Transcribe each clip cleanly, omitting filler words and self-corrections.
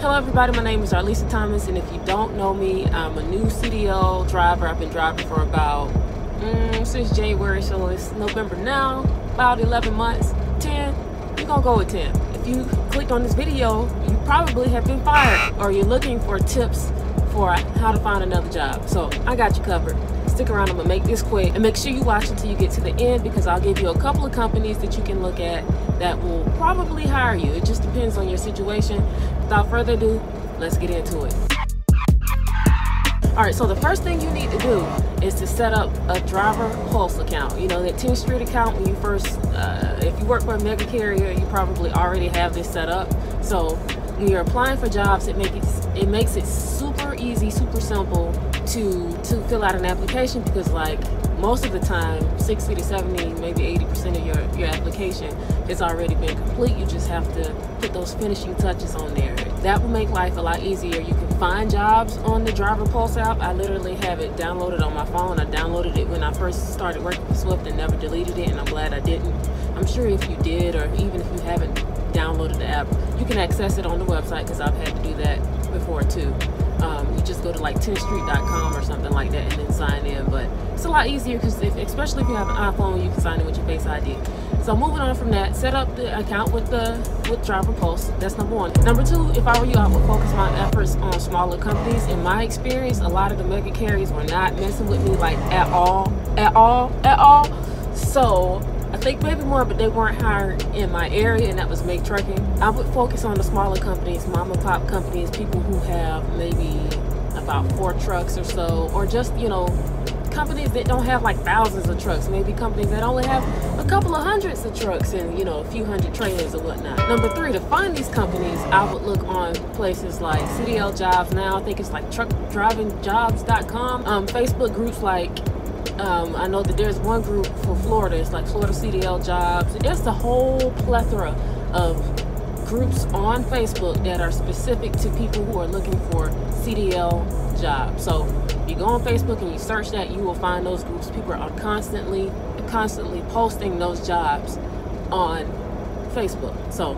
Hello everybody, my name is Arlisa Thomas, and if you don't know me, I'm a new CDL driver. I've been driving for about since January, so it's November now, about 11 months. 10, you're gonna go with 10. If you clicked on this video, you probably have been fired, or you're looking for tips for how to find another job. So I got you covered. Stick around, I'm gonna make this quick, and make sure you watch until you get to the end, because I'll give you a couple of companies that you can look at that will probably hire you. It just depends on your situation. Without further ado, let's get into it. All right, so the first thing you need to do is to set up a driver pulse account. You know, that 10th Street account when you first, if you work for a mega carrier, you probably already have this set up. So when you're applying for jobs, it makes it super easy, super simple to fill out an application, because like most of the time 60 to 70, maybe 80% of your application has already been complete. You just have to put those finishing touches on there. That will make life a lot easier. You can find jobs on the Driver Pulse app. I literally have it downloaded on my phone. I downloaded it when I first started working for Swift and never deleted it, and I'm glad I didn't. I'm sure if you did, or even if you haven't downloaded the app, you can access it on the website, because I've had to do that before too. You just go to like 10thstreet.com or something like that and then sign in. But it's a lot easier, because especially if you have an iPhone, you can sign in with your Face ID. So moving on from that, set up the account with Driver Pulse. That's number one. Number two, if I were you, I would focus my efforts on smaller companies. In my experience, a lot of the mega carriers were not messing with me like at all. So I think maybe more, but they weren't hired in my area, and that was Make Trucking. I would focus on the smaller companies, mom and pop companies, people who have maybe about 4 trucks or so, or just, you know, companies that don't have like thousands of trucks, maybe companies that only have a couple of hundreds of trucks and, you know, a few hundred trailers or whatnot. Number 3, to find these companies, I would look on places like CDL Jobs now. I think it's like truckdrivingjobs.com. Facebook groups like, I know that there's one group for Florida. It's like Florida CDL Jobs. It's a whole plethora of groups on Facebook that are specific to people who are looking for CDL jobs. So you go on Facebook and you search that, you will find those groups. People are constantly posting those jobs on Facebook. So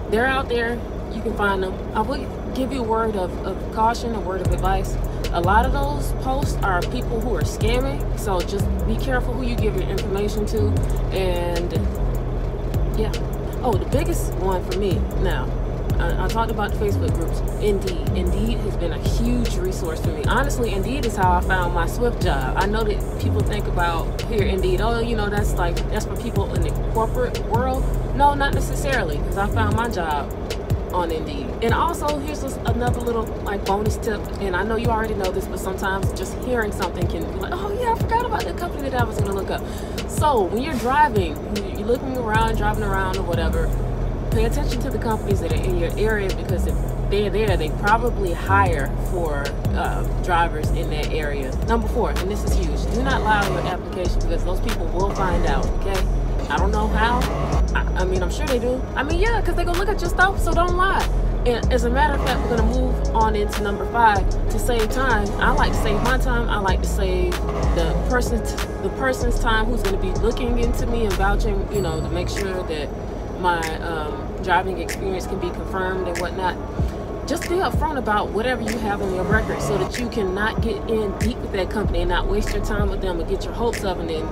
they're out there. You can find them. I would give you a word of caution, a word of advice. A lot of those posts are people who are scamming, so just be careful who you give your information to. And yeah. Oh, the biggest one for me now, I talked about the Facebook groups. Indeed has been a huge resource for me. Honestly, Indeed is how I found my Swift job. I know that people think about here Indeed, oh, you know, that's for people in the corporate world. No, not necessarily, because I found my job on Indeed. And also, here's another little like bonus tip, and I know you already know this, but sometimes just hearing something can be like, oh yeah, I forgot about the company that I was going to look up. So when you're driving, you're looking around, driving around or whatever, pay attention to the companies that are in your area, because if they're there, they probably hire for drivers in that area. Number 4, and this is huge, do not lie on your application, because those people will find out, okay? I don't know how. I mean, I'm sure they do. I mean, yeah, because they're going to look at your stuff, so don't lie. And as a matter of fact, we're going to move on into number 5 to save time. I like to save my time. I like to save the person's time who's going to be looking into me and vouching, you know, to make sure that my driving experience can be confirmed and whatnot. Just be upfront about whatever you have on your record, so that you cannot get in deep with that company and not waste your time with them and get your hopes up, and then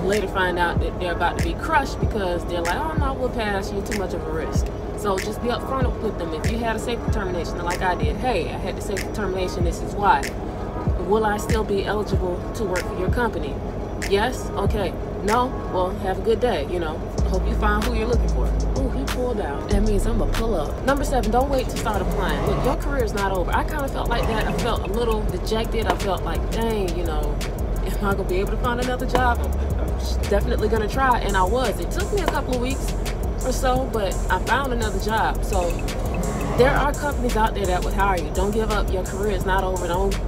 later find out that they're about to be crushed because they're like, oh no, we'll pass, you're too much of a risk. So just be upfront with them. If you had a safety termination, like I did, hey, I had the safety termination, this is why. Will I still be eligible to work for your company? Yes? Okay. No? Well, have a good day, you know. Hope you find who you're looking for. Oh, he pulled out. That means I'm gonna pull up. Number 7, don't wait to start applying. Look, your career is not over. I kind of felt like that. I felt a little dejected. I felt like, dang, you know, am I gonna be able to find another job? I'm definitely gonna try, and I was. It took me a couple of weeks or so, but I found another job. So there are companies out there that would hire you. Don't give up. Your career is not over. Don't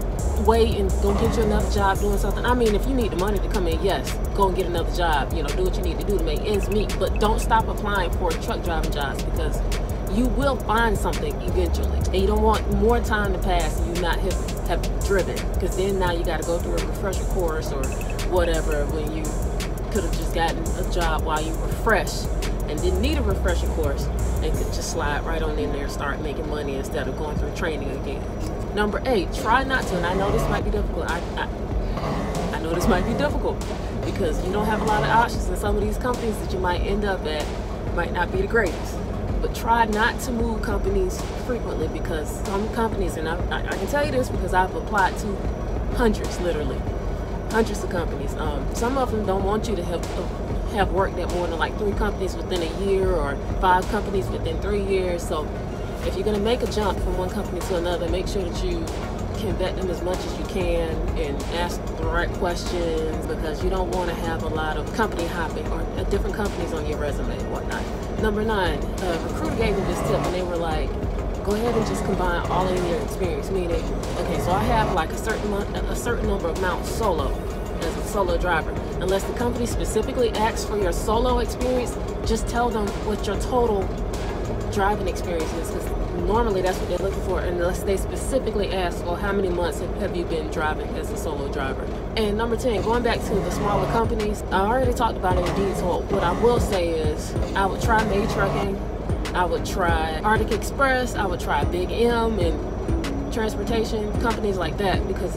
wait and go get you another job doing something. I mean, if you need the money to come in, yes, go and get another job. You know, do what you need to do to make ends meet. But don't stop applying for truck driving jobs, because you will find something eventually. And you don't want more time to pass and you not have driven, because then now you got to go through a refresher course or whatever, when you could have just gotten a job while you were fresh and didn't need a refresher course, they could just slide right on in there and start making money instead of going through training again. Number 8, try not to, and I know this might be difficult. I know this might be difficult because you don't have a lot of options, and some of these companies that you might end up at might not be the greatest. But try not to move companies frequently, because some companies, and I can tell you this because I've applied to hundreds, literally hundreds of companies. Some of them don't want you to have worked at more than like 3 companies within a year, or 5 companies within 3 years. So if you're going to make a jump from one company to another, make sure that you can vet them as much as you can and ask the right questions, because you don't want to have a lot of company hopping or different companies on your resume and whatnot. Number 9, a recruiter gave me this tip, and they were like, go ahead and just combine all of your experience. Meaning, okay, so I have like a certain number of mounts solo as a solo driver. Unless the company specifically asks for your solo experience, just tell them what your total driving experience is, because normally that's what they're looking for, unless they specifically ask, well, how many months have you been driving as a solo driver? And number 10, going back to the smaller companies, I already talked about it in detail. What I will say is I would try May Trucking, I would try Arctic Express, I would try Big M and transportation companies like that, because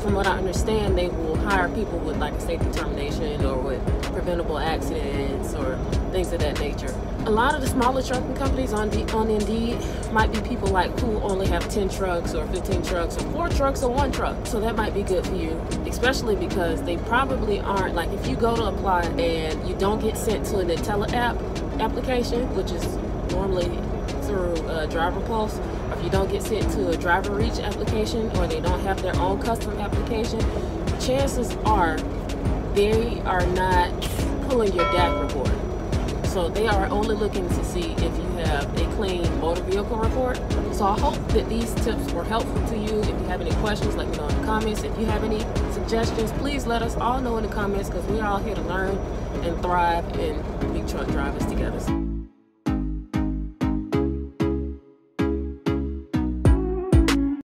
from what I understand, they will hire people with like a safety termination or with preventable accidents or things of that nature. A lot of the smaller trucking companies on Indeed might be people like who only have 10 trucks or 15 trucks or 4 trucks or 1 truck. So that might be good for you, especially because they probably aren't, like if you go to apply and you don't get sent to an IntelliApp application, which is normally through Driver Pulse, or if you don't get sent to a Driver Reach application, or they don't have their own custom application, chances are they are not pulling your DAC report. So they are only looking to see if you have a clean motor vehicle report. So I hope that these tips were helpful to you. If you have any questions, let me know in the comments. If you have any suggestions, please let us all know in the comments, because we're all here to learn and thrive and be truck drivers together.